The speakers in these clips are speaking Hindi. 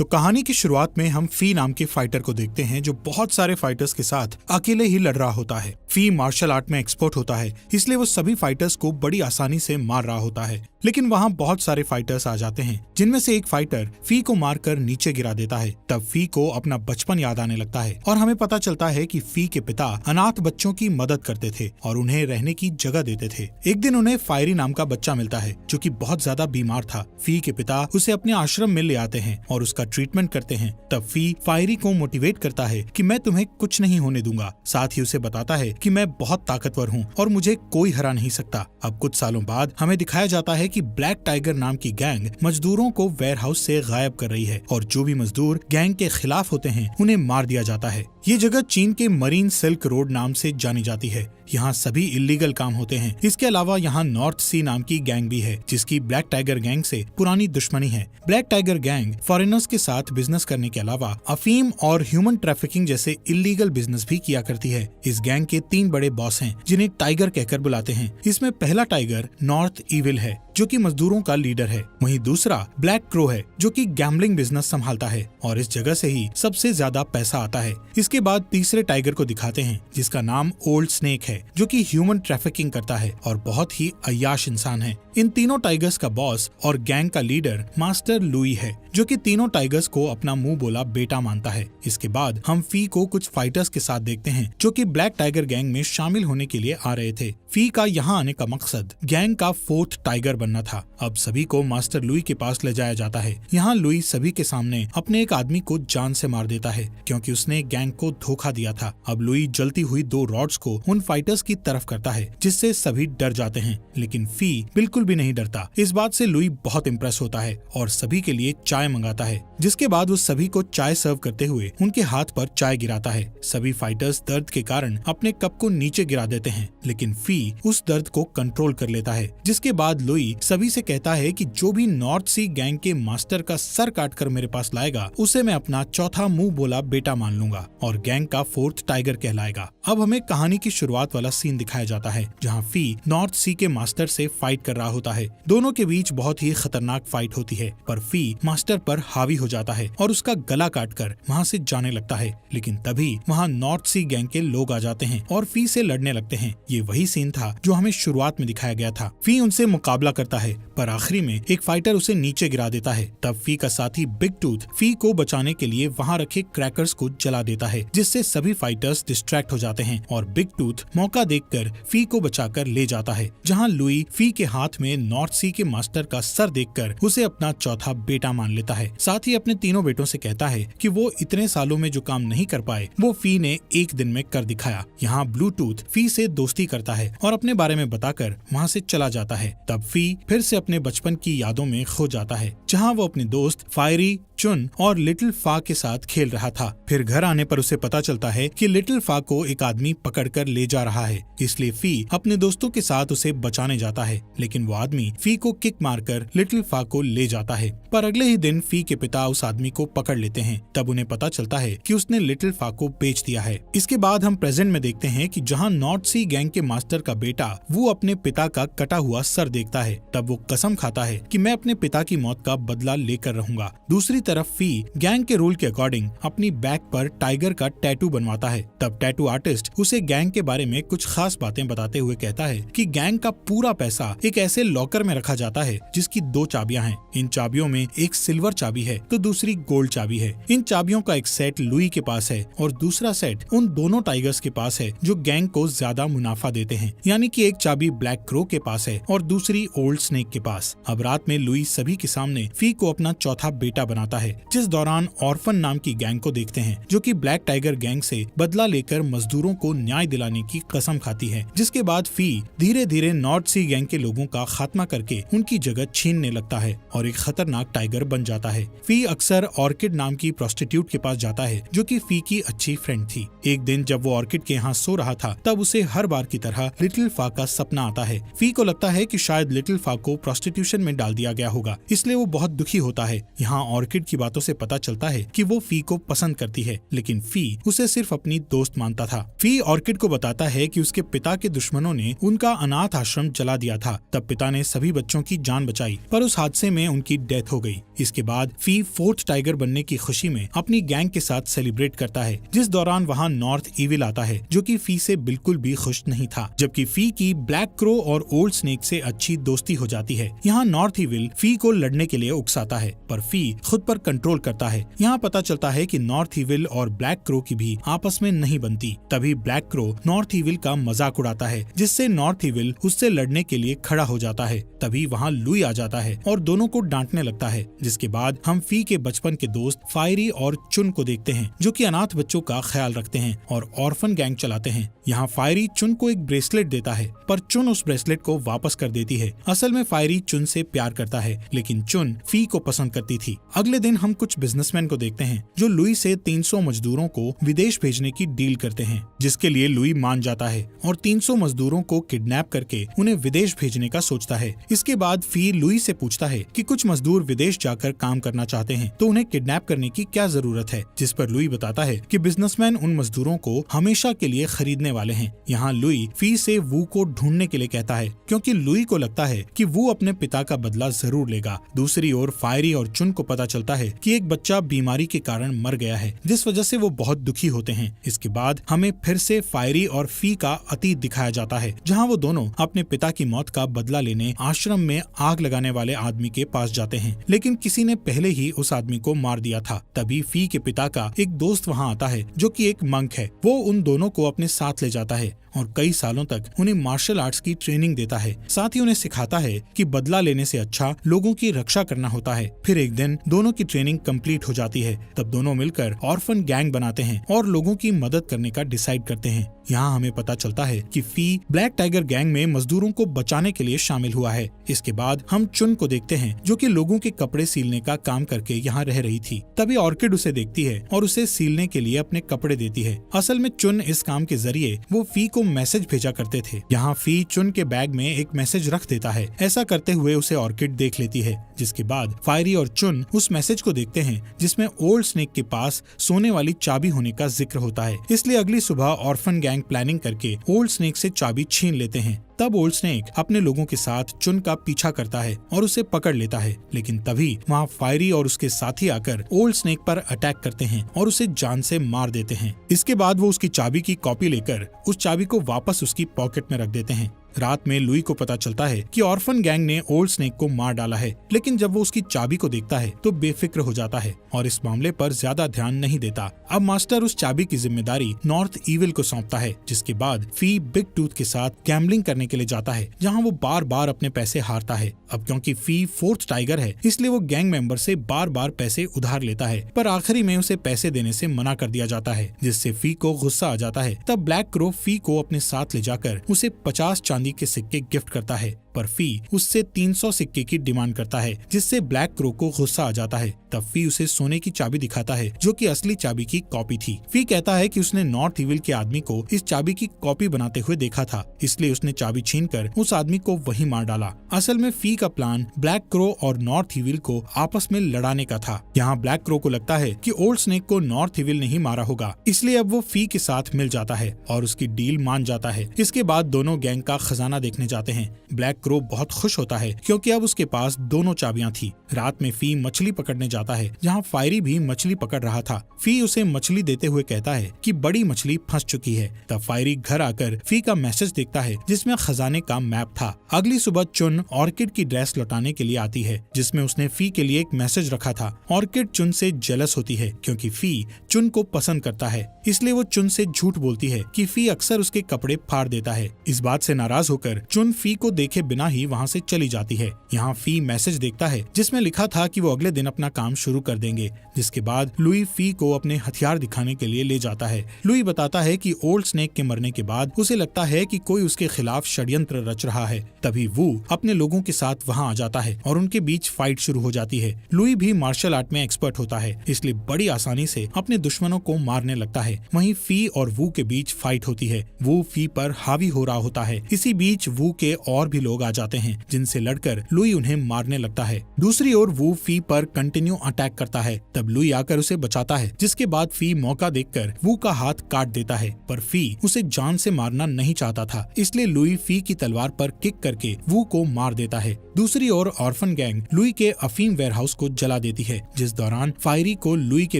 तो कहानी की शुरुआत में हम फी नाम के फाइटर को देखते हैं जो बहुत सारे फाइटर्स के साथ अकेले ही लड़ रहा होता है। फी मार्शल आर्ट में एक्सपर्ट होता है, इसलिए वो सभी फाइटर्स को बड़ी आसानी से मार रहा होता है। लेकिन वहाँ बहुत सारे फाइटर्स आ जाते हैं, जिनमें से एक फाइटर फी को मारकर नीचे गिरा देता है। तब फी को अपना बचपन याद आने लगता है और हमें पता चलता है कि फी के पिता अनाथ बच्चों की मदद करते थे और उन्हें रहने की जगह देते थे। एक दिन उन्हें फायरी नाम का बच्चा मिलता है जो कि बहुत ज्यादा बीमार था। फी के पिता उसे अपने आश्रम में ले आते हैं और उसका ट्रीटमेंट करते हैं। तब फी फायरी को मोटिवेट करता है कि मैं तुम्हें कुछ नहीं होने दूंगा। साथ ही उसे बताता है कि मैं बहुत ताकतवर हूँ और मुझे कोई हरा नहीं सकता। अब कुछ सालों बाद हमें दिखाया जाता है कि ब्लैक टाइगर नाम की गैंग मजदूरों को वेयरहाउस से गायब कर रही है और जो भी मजदूर गैंग के खिलाफ होते हैं उन्हें मार दिया जाता है। ये जगह चीन के मरीन सिल्क रोड नाम से जानी जाती है। यहाँ सभी इलीगल काम होते हैं। इसके अलावा यहाँ नॉर्थ सी नाम की गैंग भी है जिसकी ब्लैक टाइगर गैंग से पुरानी दुश्मनी है। ब्लैक टाइगर गैंग फॉरेनर्स के साथ बिजनेस करने के अलावा अफीम और ह्यूमन ट्रैफिकिंग जैसे इलीगल बिजनेस भी किया करती है। इस गैंग के 3 बड़े बॉस हैं जिन्हें टाइगर कहकर बुलाते हैं। इसमें पहला टाइगर नॉर्थ इविल है जो कि मजदूरों का लीडर है। वहीं दूसरा ब्लैक क्रो है जो कि गैम्बलिंग बिजनेस संभालता है और इस जगह से ही सबसे ज्यादा पैसा आता है। इसके बाद तीसरे टाइगर को दिखाते हैं जिसका नाम ओल्ड स्नेक है जो कि ह्यूमन ट्रैफिकिंग करता है और बहुत ही अय्याश इंसान है। इन तीनों टाइगर्स का बॉस और गैंग का लीडर मास्टर लुई है जो कि तीनों टाइगर्स को अपना मुंह बोला बेटा मानता है। इसके बाद हम फी को कुछ फाइटर्स के साथ देखते हैं जो कि ब्लैक टाइगर गैंग में शामिल होने के लिए आ रहे थे। फी का यहाँ आने का मकसद गैंग का 4th टाइगर बनना था। अब सभी को मास्टर लुई के पास ले जाया जाता है। यहाँ लुई सभी के सामने अपने एक आदमी को जान से मार देता है क्योंकि उसने गैंग को धोखा दिया था। अब लुई जलती हुई 2 रॉड्स को उन फाइटर्स की तरफ करता है जिससे सभी डर जाते हैं, लेकिन फी बिल्कुल भी नहीं डरता। इस बात से लुई बहुत इम्प्रेस होता है और सभी के लिए चाय मंगाता है, जिसके बाद वो सभी को चाय सर्व करते हुए उनके हाथ पर चाय गिराता है। सभी फाइटर्स दर्द के कारण अपने कप को नीचे गिरा देते हैं, लेकिन फी उस दर्द को कंट्रोल कर लेता है। जिसके बाद लुई सभी से कहता है कि जो भी नॉर्थ सी गैंग के मास्टर का सर काट कर मेरे पास लाएगा उसे मैं अपना चौथा मुंह बोला बेटा मान लूंगा और गैंग का 4th टाइगर कहलाएगा। अब हमें कहानी की शुरुआत वाला सीन दिखाया जाता है जहाँ फी नॉर्थ सी के मास्टर से फाइट कर रहा होता है। दोनों के बीच बहुत ही खतरनाक फाइट होती है, पर फी मास्टर पर हावी हो जाता है और उसका गला काटकर वहाँ से जाने लगता है। लेकिन तभी वहाँ नॉर्थ सी गैंग के लोग आ जाते हैं और फी से लड़ने लगते हैं। ये वही सीन था जो हमें शुरुआत में दिखाया गया था। फी उनसे मुकाबला करता है पर आखिरी में एक फाइटर उसे नीचे गिरा देता है। तब फी का साथी बिग टूथ फी को बचाने के लिए वहाँ रखे क्रैकर्स को जला देता है, जिससे सभी फाइटर्स डिस्ट्रैक्ट हो जाते हैं और बिग टूथ मौका देखकर फी को बचाकर ले जाता है। जहाँ लुई फी के हाथ में नॉर्थ सी के मास्टर का सर देखकर उसे अपना चौथा बेटा मान लेता है। साथ ही अपने तीनों बेटों से कहता है कि वो इतने सालों में जो काम नहीं कर पाए वो फी ने एक दिन में कर दिखाया। यहाँ ब्लूटूथ फी से दोस्ती करता है और अपने बारे में बताकर वहाँ से चला जाता है। तब फी फिर से अपने बचपन की यादों में खो जाता है जहाँ वो अपने दोस्त फायरी, चुन और लिटिल फा के साथ खेल रहा था। फिर घर आने पर उसे पता चलता है कि लिटिल फा को एक आदमी पकड़कर ले जा रहा है, इसलिए फी अपने दोस्तों के साथ उसे बचाने जाता है। लेकिन वो आदमी फी को किक मारकर लिटिल फा को ले जाता है, पर अगले ही दिन फी के पिता उस आदमी को पकड़ लेते हैं। तब उन्हें पता चलता है कि उसने लिटिल फा को बेच दिया है। इसके बाद हम प्रेजेंट में देखते हैं कि जहाँ नॉर्थ सी गैंग के मास्टर का बेटा वो अपने पिता का कटा हुआ सर देखता है, तब वो कसम खाता है कि मैं अपने पिता की मौत का बदला लेकर रहूंगा। दूसरी तरफ फी गैंग के रूल के अकॉर्डिंग अपनी बैक पर टाइगर का टैटू बनवाता है। तब टैटू आर्टिस्ट उसे गैंग के बारे में कुछ खास बातें बताते हुए कहता है कि गैंग का पूरा पैसा एक ऐसे लॉकर में रखा जाता है जिसकी 2 चाबियां हैं। इन चाबियों में एक सिल्वर चाबी है तो दूसरी गोल्ड चाबी है। इन चाबियों का एक सेट लुई के पास है और दूसरा सेट उन दोनों टाइगर्स के पास है जो गैंग को ज्यादा मुनाफा देते हैं, यानी कि एक चाबी ब्लैक क्रो के पास है और दूसरी ओल्ड स्नेक के पास। अब रात में लुई सभी के सामने फी को अपना चौथा बेटा बनाता है, जिस दौरान ऑर्फन नाम की गैंग को देखते हैं जो कि ब्लैक टाइगर गैंग से बदला लेकर मजदूरों को न्याय दिलाने की कसम खाती है। जिसके बाद फी धीरे धीरे नॉर्थ सी गैंग के लोगों का खात्मा करके उनकी जगह छीनने लगता है और एक खतरनाक टाइगर बन जाता है। फी अक्सर ऑर्किड नाम की प्रोस्टिट्यूट के पास जाता है जो कि फी की अच्छी फ्रेंड थी। एक दिन जब वो ऑर्किड के यहाँ सो रहा था तब उसे हर बार की तरह लिटिल फा का सपना आता है। फी को लगता है कि शायद लिटिल फा को प्रोस्टिट्यूशन में डाल दिया गया होगा, इसलिए वो बहुत दुखी होता है। यहाँ ऑर्किड की बातों से पता चलता है कि वो फी को पसंद करती है, लेकिन फी उसे सिर्फ अपनी दोस्त मानता था। फी ऑर्किड को बताता है कि उसके पिता के दुश्मनों ने उनका अनाथ आश्रम जला दिया था। तब पिता ने सभी बच्चों की जान बचाई, पर उस हादसे में उनकी डेथ हो गई। इसके बाद फी 4th टाइगर बनने की खुशी में अपनी गैंग के साथ सेलिब्रेट करता है, जिस दौरान वहाँ नॉर्थ ईविल आता है, जो कि फी से बिल्कुल भी खुश नहीं था। जबकि फी की ब्लैक क्रो और ओल्ड स्नेक से अच्छी दोस्ती हो जाती है। यहाँ नॉर्थ ईविल फी को लड़ने के लिए उकसाता है, पर फी खुद पर कंट्रोल करता है। यहाँ पता चलता है कि नॉर्थ ईविल और ब्लैक क्रो की भी आपस में नहीं बनती। तभी ब्लैक क्रो नॉर्थ ईविल का मजाक उड़ाता है, जिससे नॉर्थ ईविल उससे लड़ने के लिए खड़ा हो जाता है। तभी वहाँ लुई आ जाता है और दोनों को डांटने लगता है। जिसके बाद हम फी के बचपन के दोस्त फायरी और चुन को देखते हैं, जो कि अनाथ बच्चों का ख्याल रखते हैं और ऑर्फन गैंग चलाते हैं। यहाँ फायरी चुन को एक ब्रेसलेट देता है, पर चुन उस ब्रेसलेट को वापस कर देती है। असल में फायरी चुन से प्यार करता है, लेकिन चुन फी को पसंद करती थी। अगले दिन हम कुछ बिजनेसमैन को देखते हैं, जो लुई से 300 मजदूरों को विदेश भेजने की डील करते हैं, जिसके लिए लुई मान जाता है और 300 मजदूरों को किडनैप करके उन्हें विदेश भेजने का सोचता है। इसके बाद फी लुई से पूछता है कि कुछ मजदूर विदेश जाकर काम करना चाहते हैं, तो उन्हें किडनैप करने की क्या जरूरत है। जिस पर लुई बताता है कि बिजनेसमैन उन मजदूरों को हमेशा के लिए खरीदने वाले हैं। यहाँ लुई फी से वू को ढूंढने के लिए कहता है, क्योंकि लुई को लगता है कि वो अपने पिता का बदला जरूर लेगा। दूसरी ओर फायरी और चुन को पता चलता है कि एक बच्चा बीमारी के कारण मर गया है, जिस वजह से वो बहुत दुखी होते हैं। इसके बाद हमें फिर से फायरी और फी का अतीत दिखाया जाता है, जहाँ वो दोनों अपने पिता की मौत का बदला लेने आश्रम में आग लगाने वाले आदमी के पास जाते हैं, लेकिन किसी ने पहले ही उस आदमी को मार दिया था। तभी फी के पिता का एक दोस्त वहाँ आता है, जो कि एक मंक है। वो उन दोनों को अपने साथ ले जाता है और कई सालों तक उन्हें मार्शल आर्ट्स की ट्रेनिंग देता है। साथ ही उन्हें सिखाता है कि बदला लेने से अच्छा लोगों की रक्षा करना होता है। फिर एक दिन दोनों की ट्रेनिंग कंप्लीट हो जाती है। तब दोनों मिलकर ऑर्फन गैंग बनाते हैं और लोगों की मदद करने का डिसाइड करते हैं। यहाँ हमें पता चलता है कि फी ब्लैक टाइगर गैंग में मजदूरों को बचाने के लिए शामिल हुआ है। इसके बाद हम चुन को देखते हैं, जो कि लोगों के कपड़े सिलने का काम करके यहाँ रह रही थी। तभी ऑर्किड उसे देखती है और उसे सिलने के लिए अपने कपड़े देती है। असल में चुन इस काम के जरिए वो फी को मैसेज भेजा करते थे। यहाँ फी चुन के बैग में एक मैसेज रख देता है। ऐसा करते हुए उसे ऑर्किड देख लेती है, जिसके बाद फायरी और चुन उस मैसेज को देखते हैं, जिसमें ओल्ड स्नेक के पास सोने वाली चाबी होने का जिक्र होता है। इसलिए अगली सुबह ऑर्फन गैंग प्लानिंग करके ओल्ड स्नेक से चाबी छीन लेते हैं। तब ओल्ड स्नेक अपने लोगों के साथ चुन का पीछा करता है और उसे पकड़ लेता है, लेकिन तभी वहाँ फायरी और उसके साथी आकर ओल्ड स्नेक पर अटैक करते हैं और उसे जान से मार देते हैं। इसके बाद वो उसकी चाबी की कॉपी लेकर उस चाबी को वापस उसकी पॉकेट में रख देते हैं। रात में लुई को पता चलता है कि ऑर्फन गैंग ने ओल्ड स्नेक को मार डाला है, लेकिन जब वो उसकी चाबी को देखता है तो बेफिक्र हो जाता है और इस मामले पर ज्यादा ध्यान नहीं देता। अब मास्टर उस चाबी की जिम्मेदारी नॉर्थ ईविल को सौंपता है, जिसके बाद फी बिग टूथ के साथ गैम्बलिंग करने के लिए जाता है, जहाँ वो बार बार अपने पैसे हारता है। अब क्योंकि फी 4th टाइगर है, इसलिए वो गैंग मेंबर से बार बार पैसे उधार लेता है, पर आखिरी में उसे पैसे देने से मना कर दिया जाता है, जिससे फी को गुस्सा आ जाता है। तब ब्लैक क्रो फी को अपने साथ ले जाकर उसे 50 चांदी के सिक्के गिफ्ट करता है, पर फी उससे 300 सिक्के की डिमांड करता है, जिससे ब्लैक क्रो को गुस्सा आ जाता है। तब फी उसे सोने की चाबी दिखाता है, जो कि असली चाबी की कॉपी थी। फी कहता है कि उसने नॉर्थ ईविल के आदमी को इस चाबी की कॉपी बनाते हुए देखा था, इसलिए उसने चाबी छीनकर उस आदमी को वहीं मार डाला। असल में फी का प्लान ब्लैक क्रो और नॉर्थ ईविल को आपस में लड़ाने का था। यहाँ ब्लैक क्रो को लगता है कि ओल्ड स्नेक को नॉर्थ ईविल ने ही मारा होगा, इसलिए अब वो फी के साथ मिल जाता है और उसकी डील मान जाता है। इसके बाद दोनों गैंग का खजाना देखने जाते हैं। ब्लैक क्रो बहुत खुश होता है, क्योंकि अब उसके पास दोनों चाबियां थी। रात में फी मछली पकड़ने जाता है, जहाँ फायरी भी मछली पकड़ रहा था। फी उसे मछली देते हुए कहता है कि बड़ी मछली फंस चुकी है। तब फायरी घर आकर फी का मैसेज देखता है, जिसमें खजाने का मैप था। अगली सुबह चुन ऑर्किड की ड्रेस लौटाने के लिए आती है, जिसमें उसने फी के लिए एक मैसेज रखा था। ऑर्किड चुन से जेलस होती है, क्योंकि फी चुन को पसंद करता है, इसलिए वो चुन से झूठ बोलती है कि फी अक्सर उसके कपड़े फाड़ देता है। इस बात से नाराज होकर चुन फी को देखे बिना ही वहाँ से चली जाती है। यहाँ फी मैसेज देखता है, जिसमें लिखा था कि वो अगले दिन अपना काम शुरू कर देंगे। जिसके बाद लुई फी को अपने हथियार दिखाने के लिए ले जाता है। लुई बताता है कि ओल्ड स्नेक के मरने के बाद उसे लगता है कि कोई उसके खिलाफ षड्यंत्र रच रहा है। तभी वो अपने लोगों के साथ वहाँ आ जाता है और उनके बीच फाइट शुरू हो जाती है। लुई भी मार्शल आर्ट में एक्सपर्ट होता है, इसलिए बड़ी आसानी से अपने दुश्मनों को मारने लगता है। वहीं फी और वू के बीच फाइट होती है। वो फी पर हावी हो रहा होता है। इसी बीच वू के और भी लोग लोग आ जाते हैं जिनसे लड़कर लुई उन्हें मारने लगता है। दूसरी ओर वू फी पर कंटिन्यू अटैक करता है, तब लुई आकर उसे बचाता है, जिसके बाद फी मौका देखकर वू का हाथ काट देता है, पर फी उसे जान से मारना नहीं चाहता था, इसलिए लुई फी की तलवार पर किक करके वू को मार देता है। दूसरी ओर ऑर्फन गैंग लुई के अफीम वेयरहाउस को जला देती है, जिस दौरान फायरी को लुई के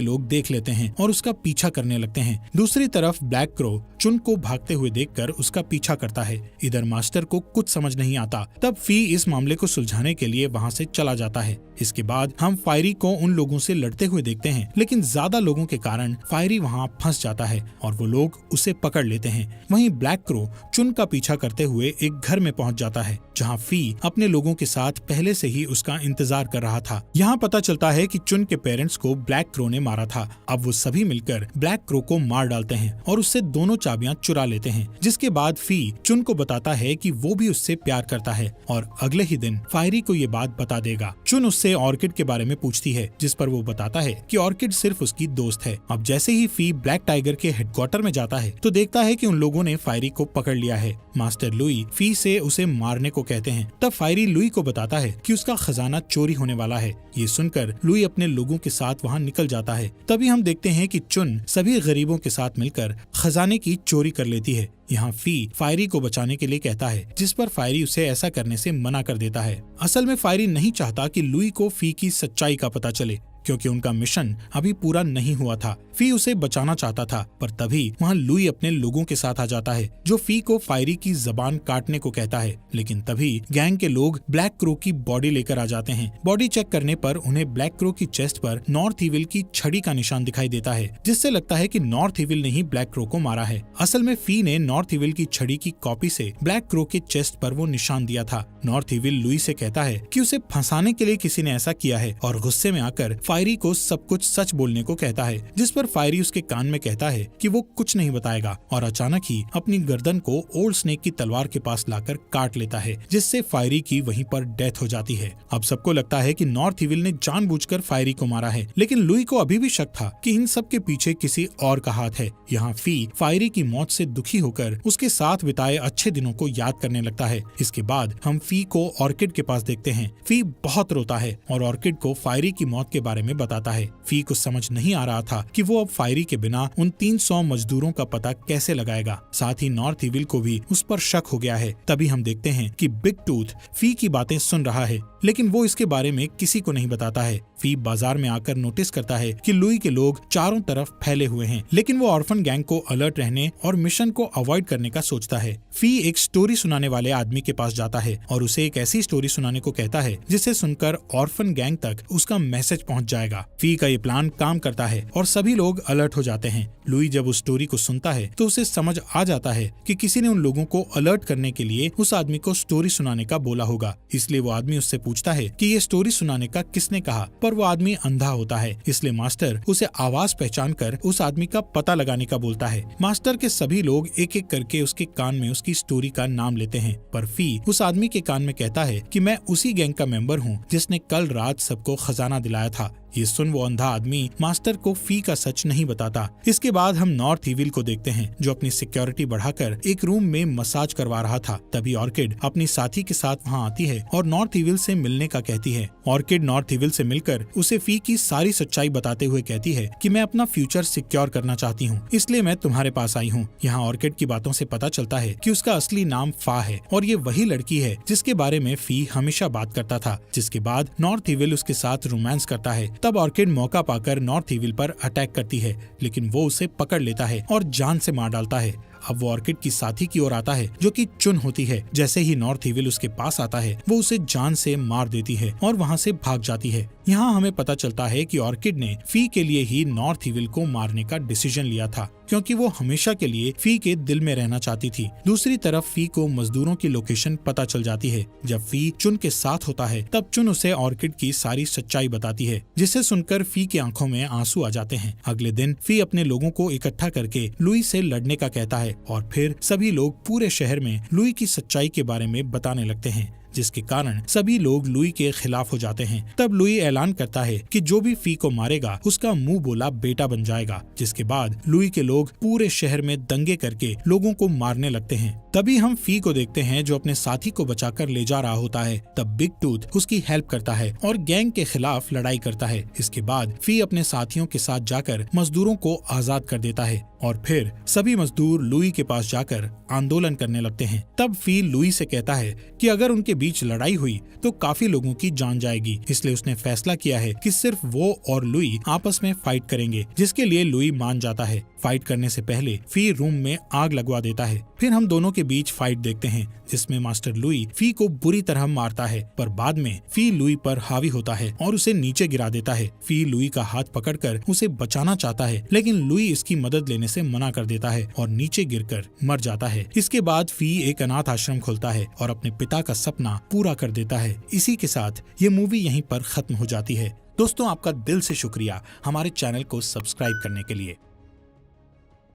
लोग देख लेते हैं और उसका पीछा करने लगते हैं। दूसरी तरफ ब्लैक क्रो चुन को भागते हुए देखकर उसका पीछा करता है। इधर मास्टर को कुछ समझ नहीं आता, तब फी इस मामले को सुलझाने के लिए वहाँ से चला जाता है। इसके बाद हम फायरी को उन लोगों से लड़ते हुए देखते हैं, लेकिन ज्यादा लोगों के कारण फायरी वहाँ फंस जाता है और वो लोग उसे पकड़ लेते हैं। वहीं ब्लैक क्रो चुन का पीछा करते हुए एक घर में पहुँच जाता है, जहाँ फी अपने लोगों के साथ पहले से ही उसका इंतजार कर रहा था। यहाँ पता चलता है कि चुन के पेरेंट्स को ब्लैक क्रो ने मारा था। अब वो सभी मिलकर ब्लैक क्रो को मार डालते हैं और उससे दोनों चाबियां चुरा लेते हैं, जिसके बाद फी चुन को बताता है कि वो भी उससे प्यार करता है और अगले ही दिन फायरी को ये बात बता देगा। चुन उससे ऑर्किड के बारे में पूछती है, जिस पर वो बताता है कि ऑर्किड सिर्फ उसकी दोस्त है। अब जैसे ही फी ब्लैक टाइगर के हेडक्वार्टर में जाता है तो देखता है कि उन लोगों ने फायरी को पकड़ लिया है। मास्टर लुई फी से उसे मारने को कहते हैं, तब फायरी लुई को बताता है कि उसका खजाना चोरी होने वाला है। ये सुनकर लुई अपने लोगों के साथ वहाँ निकल जाता है। तभी हम देखते हैं कि चुन सभी गरीबों के साथ मिलकर खजाने की चोरी कर लेती है। यहाँ फी फायरी को बचाने के लिए कहता है, जिस पर फायरी उसे ऐसा करने से मना कर देता है। असल में फायरी नहीं चाहता कि लुई को फी की सच्चाई का पता चले, क्योंकि उनका मिशन अभी पूरा नहीं हुआ था। फी उसे बचाना चाहता था, पर तभी वहाँ लुई अपने लोगों के साथ आ जाता है, जो फी को फायरी की जबान काटने को कहता है। लेकिन तभी गैंग के लोग ब्लैक क्रो की बॉडी लेकर आ जाते हैं। बॉडी चेक करने पर उन्हें ब्लैक क्रो की चेस्ट पर नॉर्थ इविल की छड़ी का निशान दिखाई देता है, जिससे लगता है कि नॉर्थ इविल ने ही ब्लैक क्रो को मारा है। असल में फी ने नॉर्थ इविल की छड़ी की कॉपी से ब्लैक क्रो के चेस्ट पर वो निशान दिया था। नॉर्थ इविल लुई से कहता है कि उसे फंसाने के लिए किसी ने ऐसा किया है और गुस्से में आकर फायरी को सब कुछ सच बोलने को कहता है, जिस पर फायरी उसके कान में कहता है कि वो कुछ नहीं बताएगा और अचानक ही अपनी गर्दन को ओल्ड स्नेक की तलवार के पास लाकर काट लेता है, जिससे फायरी की वहीं पर डेथ हो जाती है। अब सबको लगता है कि नॉर्थ इविल ने जानबूझकर फायरी को मारा है, लेकिन लुई को अभी भी शक था कि इन सब के पीछे किसी और का हाथ है। यहाँ फी फायरी की मौत से दुखी होकर उसके साथ बिताए अच्छे दिनों को याद करने लगता है। इसके बाद हम फी को ऑर्किड के पास देखते हैं। फी बहुत रोता है और ऑर्किड को फायरी की मौत के बारे में बताता है। फी को समझ नहीं आ रहा था कि वो अब फायरी के बिना उन 300 मजदूरों का पता कैसे लगाएगा। साथ ही नॉर्थ इविल को भी उस पर शक हो गया है। तभी हम देखते हैं कि बिग टूथ फी की बातें सुन रहा है, लेकिन वो इसके बारे में किसी को नहीं बताता है। फी बाजार में आकर नोटिस करता है कि लुई के लोग चारों तरफ फैले हुए हैं, लेकिन वो ऑर्फन गैंग को अलर्ट रहने और मिशन को अवॉइड करने का सोचता है। फी एक स्टोरी सुनाने वाले आदमी के पास जाता है और उसे एक ऐसी स्टोरी सुनाने को कहता है जिसे सुनकर ऑर्फन गैंग तक उसका मैसेज पहुंच जाएगा। फी का ये प्लान काम करता है और सभी लोग अलर्ट हो जाते हैं। लुई जब उस स्टोरी को सुनता है तो उसे समझ आ जाता है कि किसी ने उन लोगों को अलर्ट करने के लिए उस आदमी को स्टोरी सुनाने का बोला होगा। इसलिए वो आदमी उससे पूछता है कि ये स्टोरी सुनाने का किसने कहा, पर वो आदमी अंधा होता है। इसलिए मास्टर उसे आवाज पहचान कर उस आदमी का पता लगाने का बोलता है। मास्टर के सभी लोग एक एक करके उसके कान में उसकी स्टोरी का नाम लेते हैं, पर फी उस आदमी के कान में कहता है कि मैं उसी गैंग का मेंबर हूँ जिसने कल रात सबको खजाना दिलाया था। ये सुन वो अंधा आदमी मास्टर को फी का सच नहीं बताता। इसके बाद हम नॉर्थ इविल को देखते हैं, जो अपनी सिक्योरिटी बढ़ाकर एक रूम में मसाज करवा रहा था। तभी ऑर्किड अपनी साथी के साथ वहाँ आती है और नॉर्थ इविल से मिलने का कहती है। ऑर्किड नॉर्थ इविल से मिलकर उसे फी की सारी सच्चाई बताते हुए कहती है कि मैं अपना फ्यूचर सिक्योर करना चाहती हूँ, इसलिए मैं तुम्हारे पास आई हूँ। यहाँ ऑर्किड की बातों से पता चलता है कि उसका असली नाम फा है और ये वही लड़की है जिसके बारे में फी हमेशा बात करता था। जिसके बाद नॉर्थ इविल उसके साथ रोमांस करता है। तब ऑर्किड मौका पाकर नॉर्थ इविल पर अटैक करती है, लेकिन वो उसे पकड़ लेता है और जान से मार डालता है। अब वो ऑर्किड की साथी की ओर आता है, जो कि चुन होती है। जैसे ही नॉर्थ इविल उसके पास आता है, वो उसे जान से मार देती है और वहाँ से भाग जाती है। यहाँ हमें पता चलता है कि ऑर्किड ने फी के लिए ही नॉर्थ इविल को मारने का डिसीजन लिया था, क्योंकि वो हमेशा के लिए फी के दिल में रहना चाहती थी। दूसरी तरफ फी को मजदूरों की लोकेशन पता चल जाती है। जब फी चुन के साथ होता है, तब चुन उसे ऑर्किड की सारी सच्चाई बताती है, जिसे सुनकर फी की आंखों में आंसू आ जाते हैं। अगले दिन फी अपने लोगों को इकट्ठा करके लुई से लड़ने का कहता है और फिर सभी लोग पूरे शहर में लुई की सच्चाई के बारे में बताने लगते हैं। जिसके कारण सभी लोग लुई के खिलाफ हो जाते हैं। तब लुई ऐलान करता है कि जो भी फी को मारेगा उसका मुंह बोला बेटा बन जाएगा। जिसके बाद लुई के लोग पूरे शहर में दंगे करके लोगों को मारने लगते हैं। तभी हम फी को देखते हैं जो अपने साथी को बचाकर ले जा रहा होता है। तब बिग टूथ उसकी हेल्प करता है और गैंग के खिलाफ लड़ाई करता है। इसके बाद फी अपने साथियों के साथ जाकर मजदूरों को आजाद कर देता है और फिर सभी मजदूर लुई के पास जाकर आंदोलन करने लगते हैं। तब फी लुई से कहता है कि अगर उनके बीच लड़ाई हुई तो काफी लोगों की जान जाएगी, इसलिए उसने फैसला किया है कि सिर्फ वो और लुई आपस में फाइट करेंगे, जिसके लिए लुई मान जाता है। फाइट करने से पहले फी रूम में आग लगवा देता है। फिर हम दोनों के बीच फाइट देखते हैं जिसमें मास्टर लुई फी को बुरी तरह मारता है, पर बाद में फी लुई पर हावी होता है और उसे नीचे गिरा देता है। फी लुई का हाथ पकड़कर उसे बचाना चाहता है, लेकिन लुई इसकी मदद लेने से मना कर देता है और नीचे गिरकर मर जाता है। इसके बाद फी एक अनाथ आश्रम खोलता है और अपने पिता का सपना पूरा कर देता है। इसी के साथ ये मूवी यहीं पर खत्म हो जाती है। दोस्तों, आपका दिल से शुक्रिया हमारे चैनल को सब्सक्राइब करने के लिए।